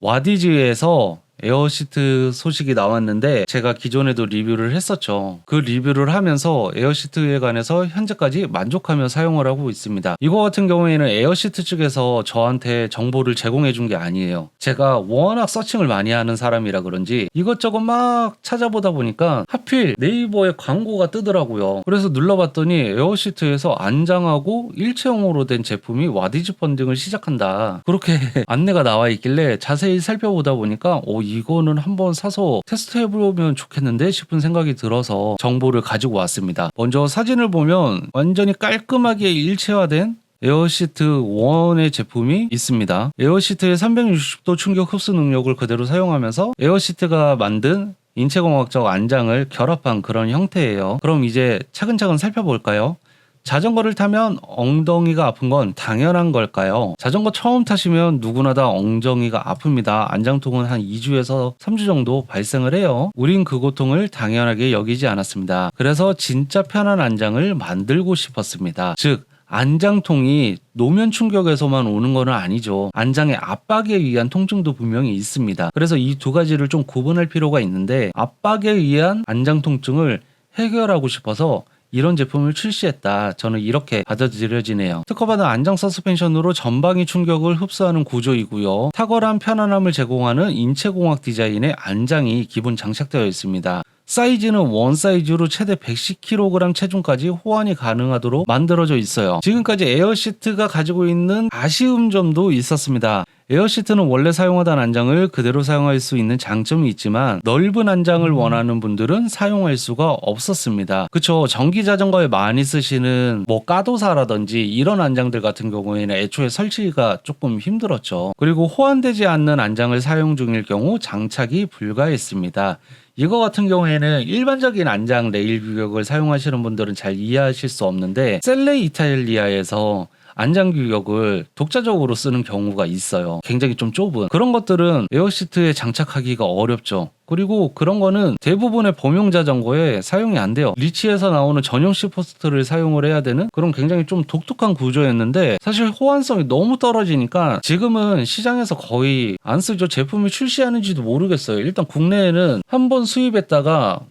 와디즈에서 에어시트 소식이 나왔는데 제가 기존에도 리뷰를 했었죠. 그 리뷰를 하면서 에어시트에 관해서 현재까지 만족하며 사용을 하고 있습니다. 이거 같은 경우에는 에어시트 측에서 저한테 정보를 제공해 준 게 아니에요. 제가 워낙 서칭을 많이 하는 사람이라 그런지 이것저것 막 찾아보다 보니까 하필 네이버에 광고가 뜨더라고요. 그래서 눌러봤더니 에어시트에서 안장하고 일체형으로 된 제품이 와디즈 펀딩을 시작한다, 그렇게 안내가 나와 있길래 자세히 살펴보다 보니까 이거는 한번 사서 테스트해보면 좋겠는데 싶은 생각이 들어서 정보를 가지고 왔습니다. 먼저 사진을 보면 완전히 깔끔하게 일체화된 에어시트 1의 제품이 있습니다. 에어시트의 360도 충격 흡수 능력을 그대로 사용하면서 에어시트가 만든 인체공학적 안장을 결합한 그런 형태예요. 그럼 이제 차근차근 살펴볼까요? 자전거를 타면 엉덩이가 아픈 건 당연한 걸까요? 자전거 처음 타시면 누구나 다 엉덩이가 아픕니다. 안장통은 한 2주에서 3주 정도 발생을 해요. 우린 그 고통을 당연하게 여기지 않았습니다. 그래서 진짜 편한 안장을 만들고 싶었습니다. 즉, 안장통이 노면 충격에서만 오는 건 아니죠. 안장의 압박에 의한 통증도 분명히 있습니다. 그래서 이 두 가지를 좀 구분할 필요가 있는데, 압박에 의한 안장 통증을 해결하고 싶어서 이런 제품을 출시했다, 저는 이렇게 받아들여지네요. 특허받은 안장 서스펜션으로 전방위 충격을 흡수하는 구조이고요. 탁월한 편안함을 제공하는 인체공학 디자인의 안장이 기본 장착되어 있습니다. 사이즈는 원 사이즈로 최대 110kg 체중까지 호환이 가능하도록 만들어져 있어요. 지금까지 에어시트가 가지고 있는 아쉬운 점도 있었습니다. 에어시트는 원래 사용하던 안장을 그대로 사용할 수 있는 장점이 있지만 넓은 안장을 원하는 분들은 사용할 수가 없었습니다. 그쵸, 전기 자전거에 많이 쓰시는 까도사라든지 이런 안장들 같은 경우에는 애초에 설치가 조금 힘들었죠. 그리고 호환되지 않는 안장을 사용 중일 경우 장착이 불가했습니다. 이거 같은 경우에는 일반적인 안장 레일 규격을 사용하시는 분들은 잘 이해하실 수 없는데, 셀레 이탈리아에서 안장 규격을 독자적으로 쓰는 경우가 있어요. 굉장히 좀 좁은 그런 것들은 에어시트에 장착하기가 어렵죠. 그리고 그런 거는 대부분의 범용 자전거에 사용이 안 돼요. 리치에서 나오는 전용 시포스트를 사용을 해야 되는 그런 굉장히 좀 독특한 구조였는데, 사실 호환성이 너무 떨어지니까 지금은 시장에서 거의 안 쓰죠. 제품이 출시하는지도 모르겠어요. 일단 국내에는 한번 수입했다가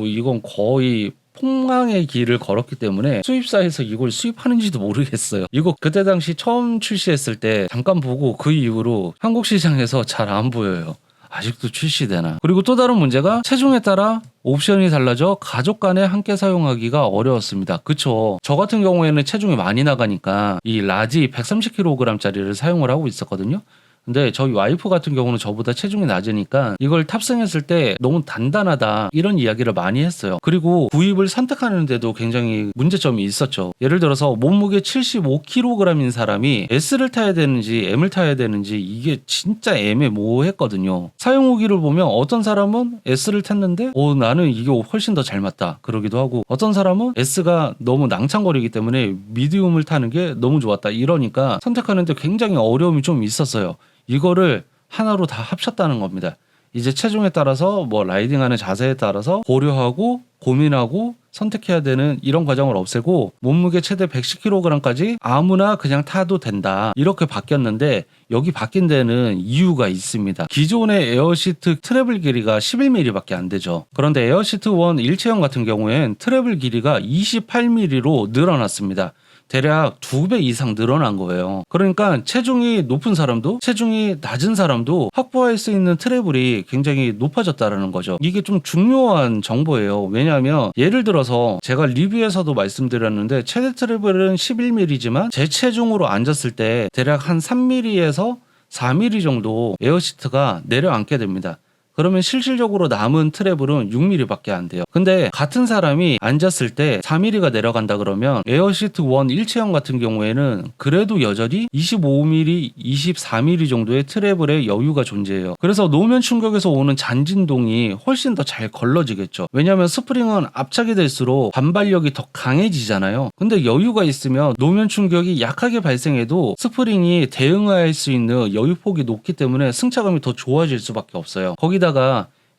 이건 거의 폭망의 길을 걸었기 때문에 수입사에서 이걸 수입하는지도 모르겠어요. 이거 그때 당시 처음 출시했을 때 잠깐 보고 그 이후로 한국 시장에서 잘 안 보여요. 아직도 출시되나. 그리고 또 다른 문제가 체중에 따라 옵션이 달라져 가족 간에 함께 사용하기가 어려웠습니다. 그쵸, 저 같은 경우에는 체중이 많이 나가니까 이 라지 130kg짜리를 사용을 하고 있었거든요. 근데 저희 와이프 같은 경우는 저보다 체중이 낮으니까 이걸 탑승했을 때 너무 단단하다, 이런 이야기를 많이 했어요. 그리고 구입을 선택하는데도 굉장히 문제점이 있었죠. 예를 들어서 몸무게 75kg인 사람이 S를 타야 되는지 M을 타야 되는지 이게 진짜 애매모호했거든요. 사용 후기를 보면 어떤 사람은 S를 탔는데 나는 이게 훨씬 더 잘 맞다 그러기도 하고, 어떤 사람은 S가 너무 낭창거리기 때문에 미디움을 타는 게 너무 좋았다 이러니까 선택하는데 굉장히 어려움이 좀 있었어요. 이거를 하나로 다 합쳤다는 겁니다. 이제 체중에 따라서 라이딩하는 자세에 따라서 고려하고 고민하고 선택해야 되는 이런 과정을 없애고 몸무게 최대 110kg까지 아무나 그냥 타도 된다, 이렇게 바뀌었는데, 여기 바뀐 데는 이유가 있습니다. 기존의 에어시트 트래블 길이가 11mm밖에 안 되죠. 그런데 에어시트 1 일체형 같은 경우엔 트래블 길이가 28mm로 늘어났습니다. 대략 2배 이상 늘어난 거예요. 그러니까 체중이 높은 사람도 체중이 낮은 사람도 확보할 수 있는 트래블이 굉장히 높아졌다는 거죠. 이게 좀 중요한 정보예요. 왜냐하면 예를 들어서 제가 리뷰에서도 말씀드렸는데, 최대 트래블은 11mm지만 제 체중으로 앉았을 때 대략 한 3mm에서 4mm 정도 에어시트가 내려앉게 됩니다. 그러면 실질적으로 남은 트래블은 6mm밖에 안 돼요. 근데 같은 사람이 앉았을 때 4mm가 내려간다 그러면 에어시트 1 일체형 같은 경우에는 그래도 여전히 25mm, 24mm 정도의 트래블의 여유가 존재해요. 그래서 노면 충격에서 오는 잔진동이 훨씬 더 잘 걸러지겠죠. 왜냐하면 스프링은 압착이 될수록 반발력이 더 강해지잖아요. 근데 여유가 있으면 노면 충격이 약하게 발생해도 스프링이 대응할 수 있는 여유폭이 높기 때문에 승차감이 더 좋아질 수밖에 없어요. 거기다가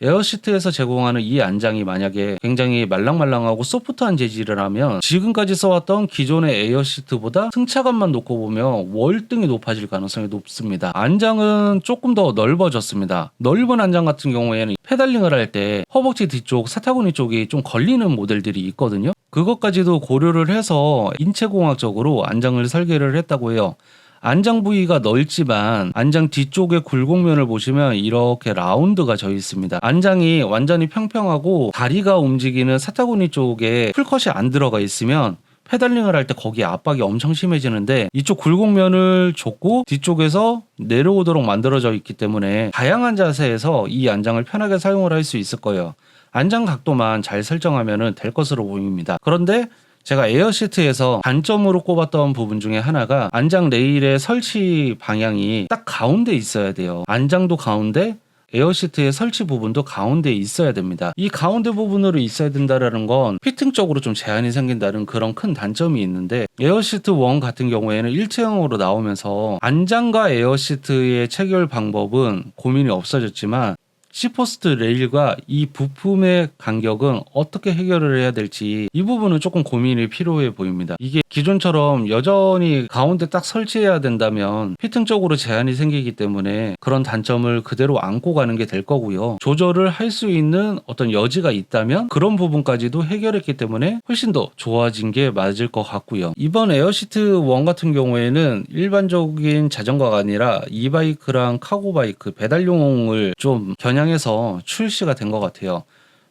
에어시트에서 제공하는 이 안장이 만약에 굉장히 말랑말랑하고 소프트한 재질을 하면 지금까지 써왔던 기존의 에어시트보다 승차감만 놓고 보면 월등히 높아질 가능성이 높습니다. 안장은 조금 더 넓어졌습니다. 넓은 안장 같은 경우에는 페달링을 할 때 허벅지 뒤쪽, 사타구니 쪽이 좀 걸리는 모델들이 있거든요. 그것까지도 고려를 해서 인체공학적으로 안장을 설계를 했다고 해요. 안장 부위가 넓지만 안장 뒤쪽의 굴곡면을 보시면 이렇게 라운드가 져 있습니다. 안장이 완전히 평평하고 다리가 움직이는 사타구니 쪽에 풀컷이 안 들어가 있으면 페달링을 할 때 거기에 압박이 엄청 심해지는데 이쪽 굴곡면을 줬고 뒤쪽에서 내려오도록 만들어져 있기 때문에 다양한 자세에서 이 안장을 편하게 사용을 할 수 있을 거예요. 안장 각도만 잘 설정하면 될 것으로 보입니다. 그런데 제가 에어시트에서 단점으로 꼽았던 부분 중에 하나가 안장 레일의 설치 방향이 딱 가운데 있어야 돼요. 안장도 가운데, 에어시트의 설치 부분도 가운데에 있어야 됩니다. 이 가운데 부분으로 있어야 된다는 건 피팅적으로 좀 제한이 생긴다는 그런 큰 단점이 있는데 에어시트 1 같은 경우에는 일체형으로 나오면서 안장과 에어시트의 체결 방법은 고민이 없어졌지만 C포스트 레일과 이 부품의 간격은 어떻게 해결을 해야 될지 이 부분은 조금 고민이 필요해 보입니다. 이게 기존처럼 여전히 가운데 딱 설치해야 된다면 피팅적으로 제한이 생기기 때문에 그런 단점을 그대로 안고 가는 게 될 거고요. 조절을 할 수 있는 어떤 여지가 있다면 그런 부분까지도 해결했기 때문에 훨씬 더 좋아진 게 맞을 것 같고요. 이번 에어시트 1 같은 경우에는 일반적인 자전거가 아니라 이바이크랑 카고바이크 배달용을 좀 겨냥해서 출시가 된 것 같아요.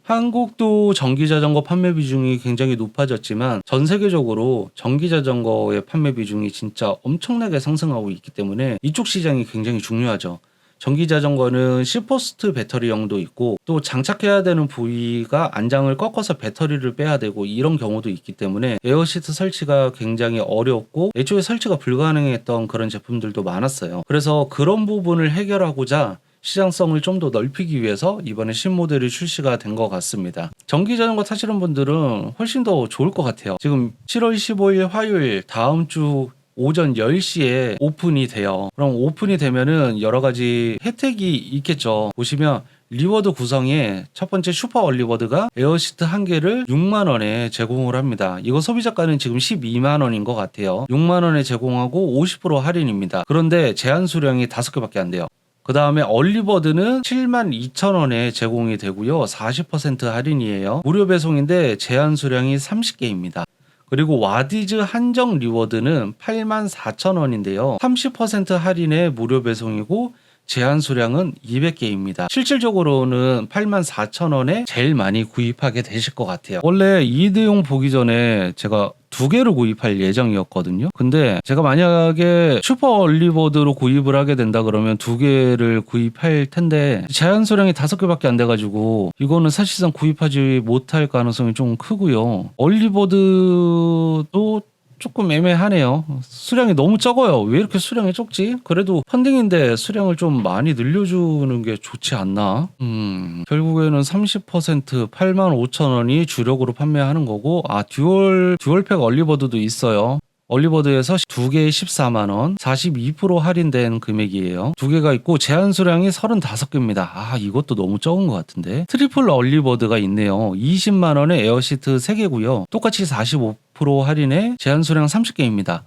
한국도 전기자전거 판매 비중이 굉장히 높아졌지만 전 세계적으로 전기자전거의 판매 비중이 진짜 엄청나게 상승하고 있기 때문에 이쪽 시장이 굉장히 중요하죠. 전기자전거는 C포스트 배터리형도 있고 또 장착해야 되는 부위가 안장을 꺾어서 배터리를 빼야 되고 이런 경우도 있기 때문에 에어시트 설치가 굉장히 어렵고 애초에 설치가 불가능했던 그런 제품들도 많았어요. 그래서 그런 부분을 해결하고자 시장성을 좀 더 넓히기 위해서 이번에 신모델이 출시가 된 것 같습니다. 전기자전거 타시는 분들은 훨씬 더 좋을 것 같아요. 지금 7월 15일 화요일 다음 주 오전 10시에 오픈이 돼요. 그럼 오픈이 되면은 여러 가지 혜택이 있겠죠. 보시면 리워드 구성에 첫 번째 슈퍼 얼리버드가 에어시트 한 개를 6만 원에 제공을 합니다. 이거 소비자가는 지금 12만 원인 것 같아요. 6만 원에 제공하고 50% 할인입니다. 그런데 제한 수량이 5개밖에 안 돼요. 그 다음에 얼리버드는 72,000원에 제공이 되고요. 40% 할인이에요. 무료 배송인데 제한 수량이 30개입니다. 그리고 와디즈 한정 리워드는 84,000원인데요. 30% 할인에 무료 배송이고 제한 수량은 200개입니다. 실질적으로는 84,000원에 제일 많이 구입하게 되실 것 같아요. 원래 이 내용 보기 전에 제가 2개를 구입할 예정이었거든요. 근데 제가 만약에 슈퍼 얼리버드로 구입을 하게 된다 그러면 2개를 구입할 텐데 제한 수량이 5개밖에 안 돼가지고 이거는 사실상 구입하지 못할 가능성이 좀 크고요. 얼리버드도 조금 애매하네요. 수량이 너무 적어요. 왜 이렇게 수량이 적지? 그래도 펀딩인데 수량을 좀 많이 늘려주는 게 좋지 않나? 결국에는 30% 85,000원이 주력으로 판매하는 거고 듀얼팩 얼리버드도 있어요. 얼리버드에서 2개에 14만원, 42% 할인된 금액이에요. 2개가 있고 제한 수량이 35개입니다. 이것도 너무 적은 것 같은데. 트리플 얼리버드가 있네요. 20만원에 에어시트 3개고요. 똑같이 45% 할인에 제한 수량 30개입니다.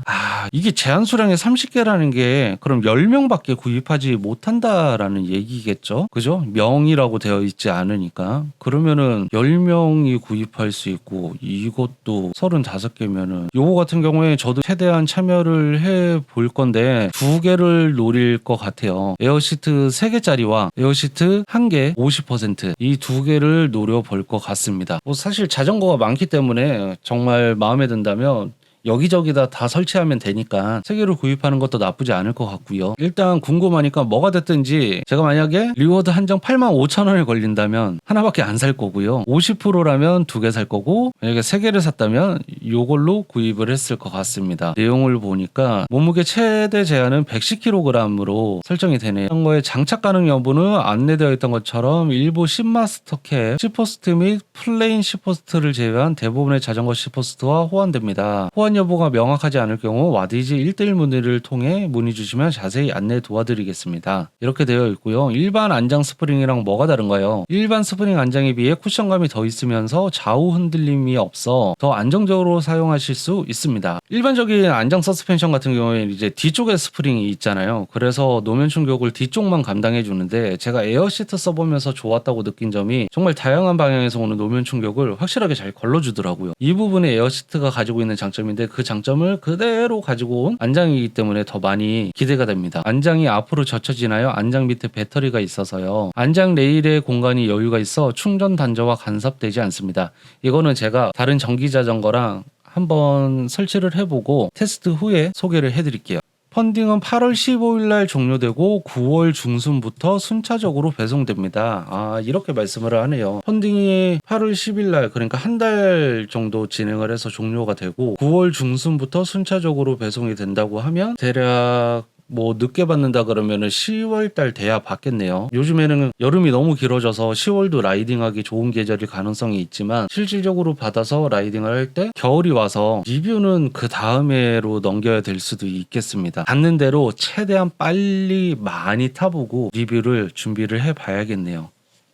이게 제한 수량이 30개라는 게 그럼 10명밖에 구입하지 못한다라는 얘기겠죠? 그죠? 명이라고 되어 있지 않으니까. 그러면은 10명이 구입할 수 있고 이것도 35개면은 요거 같은 경우에 저도 최대한 참여를 해 볼 건데 2개를 노릴 것 같아요. 에어시트 3개짜리와 에어시트 1개 50% 이 2개를 노려볼 것 같습니다. 사실 자전거가 많기 때문에 정말 마음에 든다면 여기저기다 다 설치하면 되니까 3개를 구입하는 것도 나쁘지 않을 것 같고요. 일단 궁금하니까 뭐가 됐든지 제가 만약에 리워드 한정 85,000원에 걸린다면 하나밖에 안 살 거고요. 50%라면 2개 살 거고 만약에 3개를 샀다면 이걸로 구입을 했을 것 같습니다. 내용을 보니까 몸무게 최대 제한은 110kg으로 설정이 되네요. 자전거의 장착 가능 여부는 안내되어 있던 것처럼 일부 C마스터캡, C포스트 및 플레인 C포스트를 제외한 대부분의 자전거 C포스트와 호환됩니다. 호환 교환 여부가 명확하지 않을 경우 와디즈 1:1 문의를 통해 문의 주시면 자세히 안내 도와드리겠습니다. 이렇게 되어 있고요. 일반 안장 스프링이랑 뭐가 다른가요? 일반 스프링 안장에 비해 쿠션감이 더 있으면서 좌우 흔들림이 없어 더 안정적으로 사용하실 수 있습니다. 일반적인 안장 서스펜션 같은 경우에는 이제 뒤쪽에 스프링이 있잖아요. 그래서 노면 충격을 뒤쪽만 감당해 주는데 제가 에어시트 써보면서 좋았다고 느낀 점이 정말 다양한 방향에서 오는 노면 충격을 확실하게 잘 걸러주더라고요. 이 부분에 에어시트가 가지고 있는 장점인데 그 장점을 그대로 가지고 온 안장이기 때문에 더 많이 기대가 됩니다. 안장이 앞으로 젖혀지나요? 안장 밑에 배터리가 있어서요. 안장 레일에 공간이 여유가 있어 충전 단자와 간섭되지 않습니다. 이거는 제가 다른 전기 자전거랑 한번 설치를 해보고 테스트 후에 소개를 해드릴게요. 펀딩은 8월 15일 날 종료되고 9월 중순부터 순차적으로 배송됩니다. 이렇게 말씀을 하네요. 펀딩이 8월 10일 날 그러니까 한 달 정도 진행을 해서 종료가 되고 9월 중순부터 순차적으로 배송이 된다고 하면 대략 뭐 늦게 받는다 그러면은 10월 달 돼야 받겠네요. 요즘에는 여름이 너무 길어져서 10월도 라이딩하기 좋은 계절일 가능성이 있지만 실질적으로 받아서 라이딩을 할 때 겨울이 와서 리뷰는 그 다음해로 넘겨야 될 수도 있겠습니다. 받는 대로 최대한 빨리 많이 타보고 리뷰를 준비를 해봐야겠네요.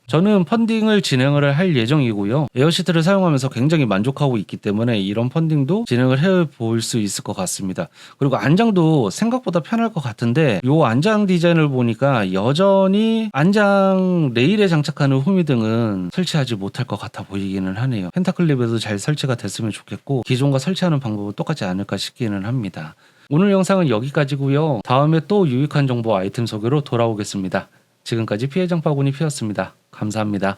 저는 펀딩을 진행을 할 예정이고요. 에어시트를 사용하면서 굉장히 만족하고 있기 때문에 이런 펀딩도 진행을 해볼 수 있을 것 같습니다. 그리고 안장도 생각보다 편할 것 같은데 이 안장 디자인을 보니까 여전히 안장 레일에 장착하는 후미등은 설치하지 못할 것 같아 보이기는 하네요. 펜타클립에도 잘 설치가 됐으면 좋겠고 기존과 설치하는 방법은 똑같지 않을까 싶기는 합니다. 오늘 영상은 여기까지고요. 다음에 또 유익한 정보 아이템 소개로 돌아오겠습니다. 지금까지 피해장바구니 피었습니다. 감사합니다.